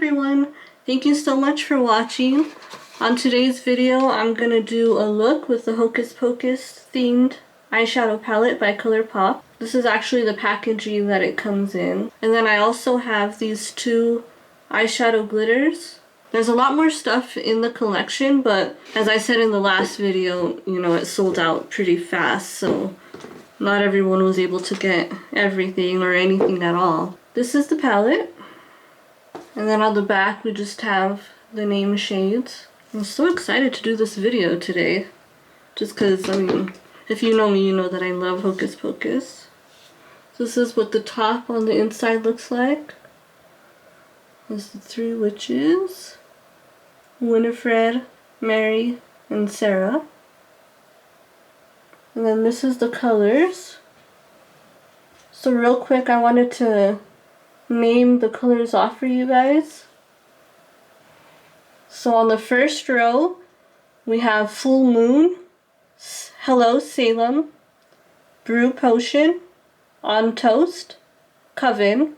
everyone! Thank you so much for watching. On today's video, I'm gonna do a look with the Hocus Pocus themed eyeshadow palette by Colourpop. This is actually the packaging that it comes in. And then I also have these two eyeshadow glitters. There's a lot more stuff in the collection, but as I said in the last video, you know, it sold out pretty fast, so not everyone was able to get everything or anything at all. This is the palette. And then on the back we just have the name shades. I'm so excited to do this video today. Just because, I mean, if you know me, you know that I love Hocus Pocus. This is what the top on the inside looks like. There's the three witches. Winifred, Mary, and Sarah. And then this is the colors. So real quick, I wanted to name the colors off for you guys. So on the first row, we have Full Moon, Hello Salem, Brew Potion, On Toast, Coven.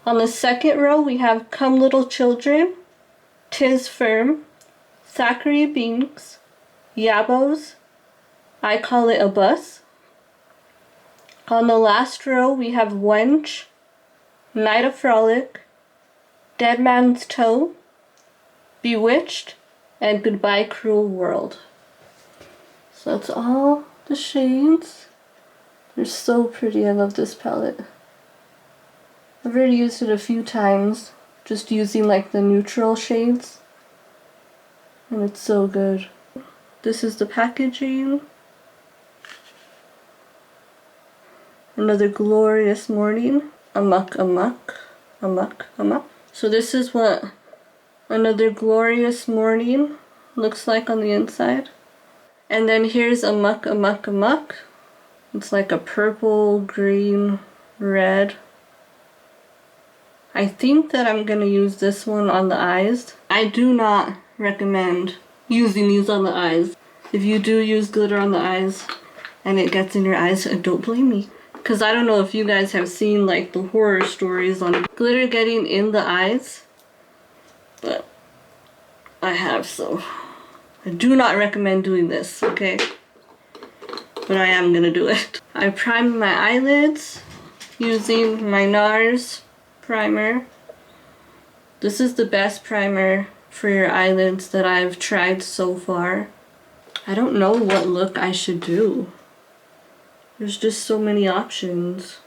On the second row, we have Come Little Children, Tis Firm, Thackeray Binks, Yabos, I Call It a Bus. On the last row, we have Wench, Night of Frolic, Dead Man's Toe, Bewitched, and Goodbye Cruel World. So that's all the shades. They're so pretty. I love this palette. I've already used it a few times, just using like the neutral shades, and it's so good. This is the packaging. Another glorious morning. Amok, amok, amok, amok. So this is what Another Glorious Morning looks like on the inside. And then here's Amok, amok, amok. It's like a purple, green, red. I think that I'm gonna use this one on the eyes. I do not recommend using these on the eyes. If you do use glitter on the eyes and it gets in your eyes, don't blame me. Because I don't know if you guys have seen like the horror stories on glitter getting in the eyes, but I have, so I do not recommend doing this, okay? But I am gonna do it. I primed my eyelids using my NARS primer. This is the best primer for your eyelids that I've tried so far. I don't know what look I should do. There's just so many options.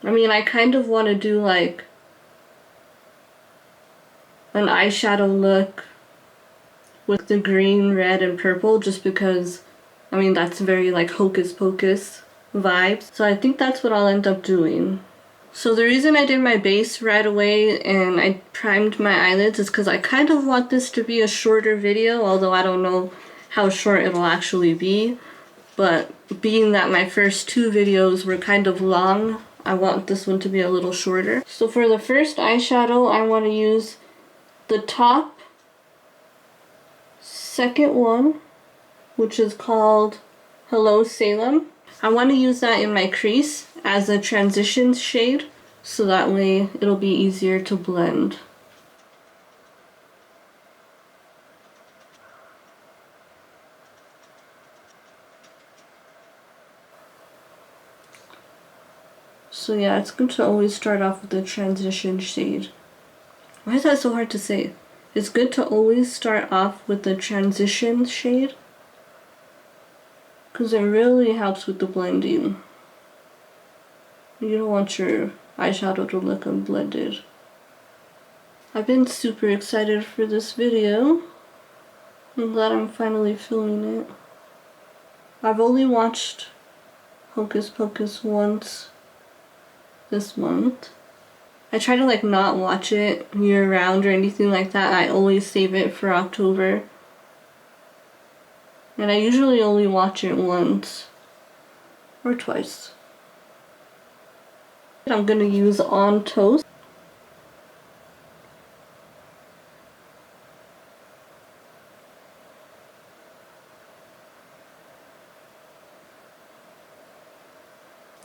I mean, I kind of want to do like an eyeshadow look with the green, red, and purple, just because, I mean, that's very like Hocus Pocus vibes. So I think that's what I'll end up doing. So the reason I did my base right away and I primed my eyelids is because I kind of want this to be a shorter video, although I don't know how short it'll actually be. But being that my first two videos were kind of long, I want this one to be a little shorter. So for the first eyeshadow, I want to use the top second one, which is called Hello Salem. I want to use that in my crease as a transition shade, so that way it'll be easier to blend. So yeah, it's good to always start off with the transition shade. Why is that so hard to say? It's good to always start off with the transition shade, because it really helps with the blending. You don't want your eyeshadow to look unblended. I've been super excited for this video. I'm glad I'm finally filming it. I've only watched Hocus Pocus once this month. I try to like not watch it year round or anything like that. I always save it for October. And I usually only watch it once or twice. I'm gonna use On Toast.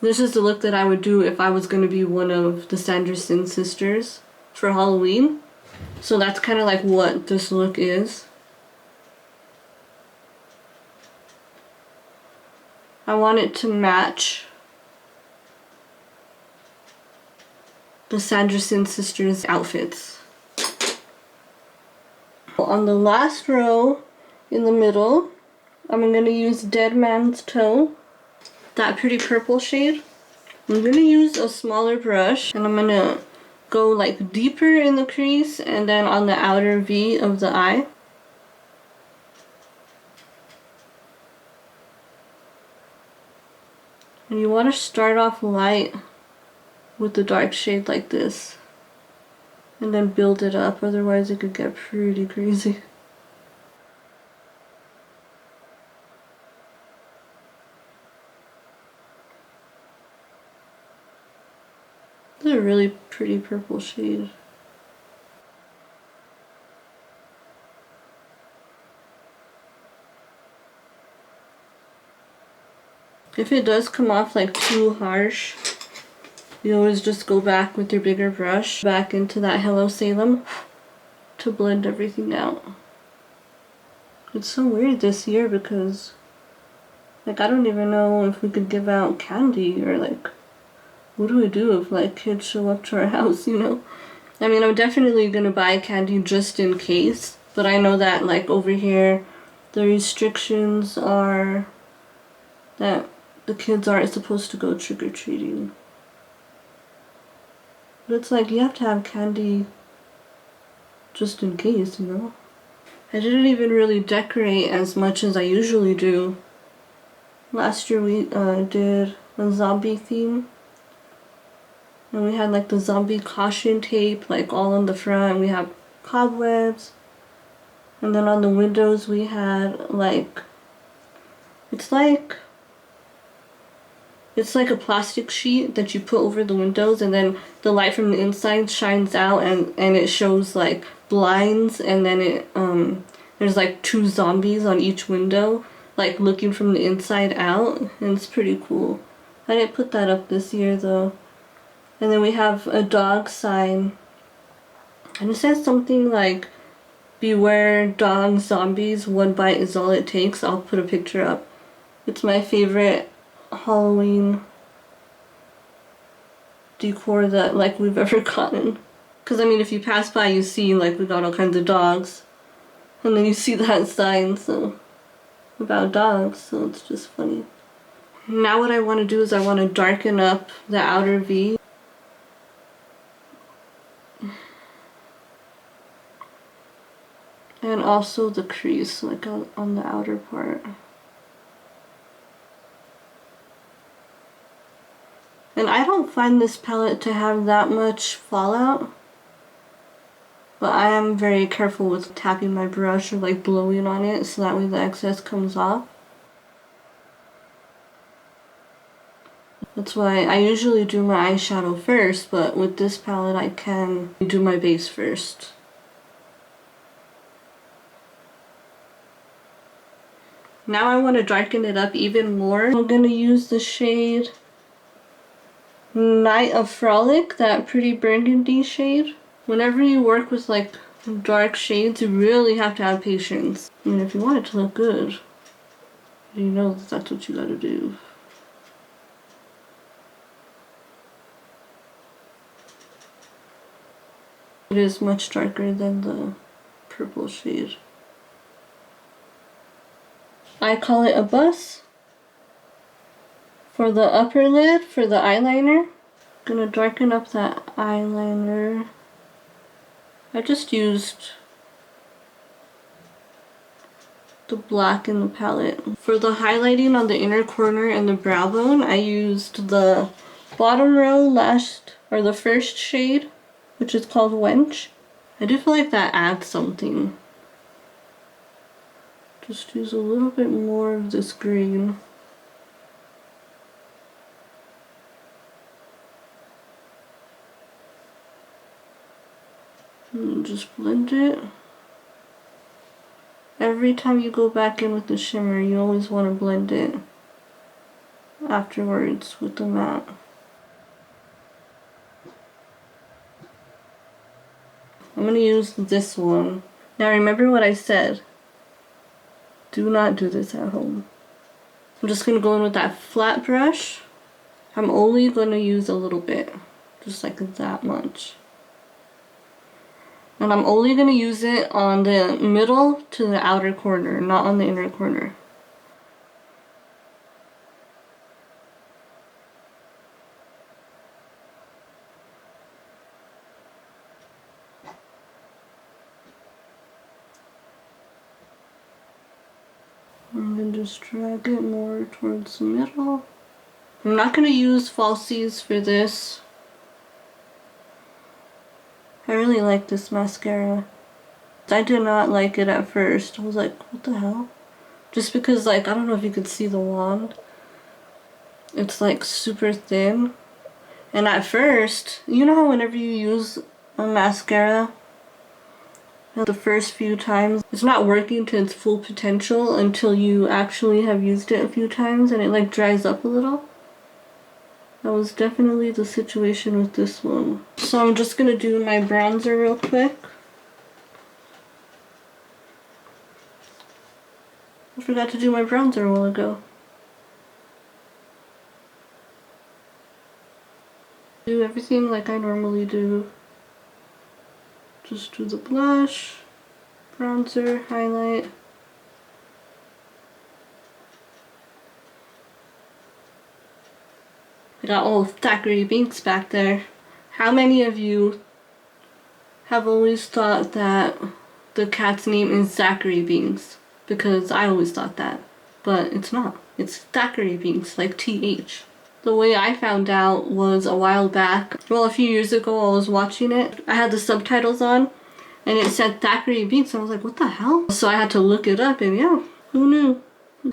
This is the look that I would do if I was going to be one of the Sanderson sisters for Halloween. So that's kind of like what this look is. I want it to match the Sanderson sisters' outfits. On the last row in the middle, I'm going to use Dead Man's Toe, that pretty purple shade. I'm going to use a smaller brush and I'm going to go like deeper in the crease and then on the outer V of the eye. And you want to start off light with the dark shade like this and then build it up, otherwise it could get pretty crazy. This is a really pretty purple shade. If it does come off like too harsh, you always just go back with your bigger brush back into that Hello Salem to blend everything out. It's so weird this year because like I don't even know if we could give out candy or like what do we do if like kids show up to our house, you know? I mean, I'm definitely gonna buy candy just in case, but I know that like over here the restrictions are that the kids aren't supposed to go trick-or-treating. But it's like you have to have candy just in case, you know? I didn't even really decorate as much as I usually do. Last year we did a zombie theme. And we had like the zombie caution tape like all on the front. We have cobwebs. And then on the windows we had like, it's like a plastic sheet that you put over the windows and then the light from the inside shines out and it shows like blinds and then it there's like 2 zombies on each window like looking from the inside out and it's pretty cool. I didn't put that up this year though. And then we have a dog sign and it says something like beware dog zombies, 1 bite is all it takes. I'll put a picture up. It's my favorite Halloween decor that like we've ever gotten. Because I mean if you pass by you see like we got all kinds of dogs and then you see that sign so about dogs, so it's just funny. Now what I want to do is I want to darken up the outer V. And also the crease like on the outer part. And I don't find this palette to have that much fallout, but I am very careful with tapping my brush or like blowing on it so that way the excess comes off. That's why I usually do my eyeshadow first, but with this palette I can do my base first. Now I want to darken it up even more. I'm going to use the shade Night of Frolic, that pretty burgundy shade. Whenever you work with like dark shades, you really have to have patience. I mean, if you want it to look good, you know that's what you gotta do. It is much darker than the purple shade. I call it a bus. For the upper lid, for the eyeliner, I'm gonna darken up that eyeliner. I just used the black in the palette. For the highlighting on the inner corner and the brow bone, I used the bottom row last, or the first shade, which is called Wench. I do feel like that adds something. Just use a little bit more of this green. And just blend it. Every time you go back in with the shimmer, you always want to blend it afterwards with the matte. I'm gonna use this one. Now remember what I said. Do not do this at home. I'm just gonna go in with that flat brush. I'm only gonna use a little bit, just like that much. And I'm only gonna use it on the middle to the outer corner, not on the inner corner. And then just drag it more towards the middle. I'm not going to use falsies for this. I really like this mascara. I did not like it at first. I was like, what the hell? Just because, like, I don't know if you could see the wand. It's like super thin. And at first, you know how whenever you use a mascara, the first few times, it's not working to its full potential until you actually have used it a few times and it like dries up a little? That was definitely the situation with this one. So I'm just gonna do my bronzer real quick. I forgot to do my bronzer a while ago. Do everything like I normally do. Just do the blush, bronzer, highlight. I got old Thackeray Binks back there. How many of you have always thought that the cat's name is Zachary Binks? Because I always thought that, but it's not. It's Thackeray Binks, like TH. The way I found out was a while back. Well, a few years ago I was watching it. I had the subtitles on and it said Thackeray Binks. I was like, what the hell? So I had to look it up and yeah, who knew?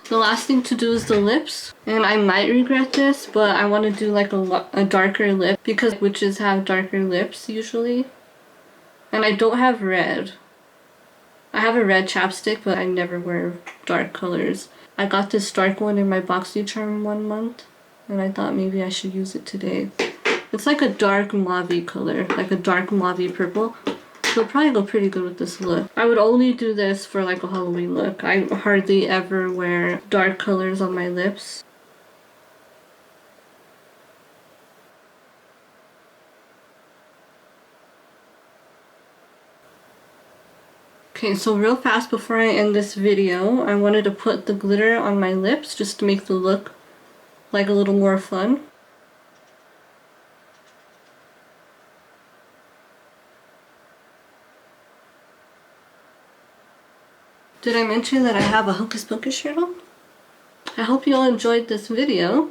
The last thing to do is the lips. And I might regret this, but I want to do like a darker lip because witches have darker lips usually. And I don't have red. I have a red chapstick, but I never wear dark colors. I got this dark one in my BoxyCharm 1 month. And I thought maybe I should use it today. It's like a dark mauve color, like a dark mauve purple. So it'll probably go pretty good with this look. I would only do this for like a Halloween look. I hardly ever wear dark colors on my lips. Okay, so real fast before I end this video, I wanted to put the glitter on my lips just to make the look like a little more fun. Did I mention that I have a Hocus Pocus shirt on? I hope you all enjoyed this video.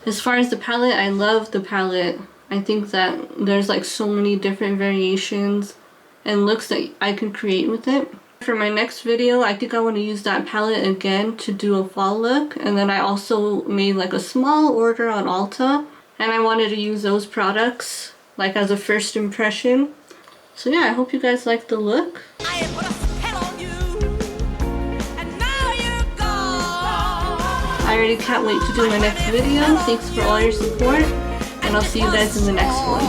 As far as the palette, I love the palette. I think that there's like so many different variations and looks that I can create with it. For my next video, I think I want to use that palette again to do a fall look. And then I also made like a small order on Ulta. And I wanted to use those products like as a first impression. So yeah, I hope you guys like the look. I already can't wait to do my next video. Thanks for all your support. And I'll see you guys in the next one.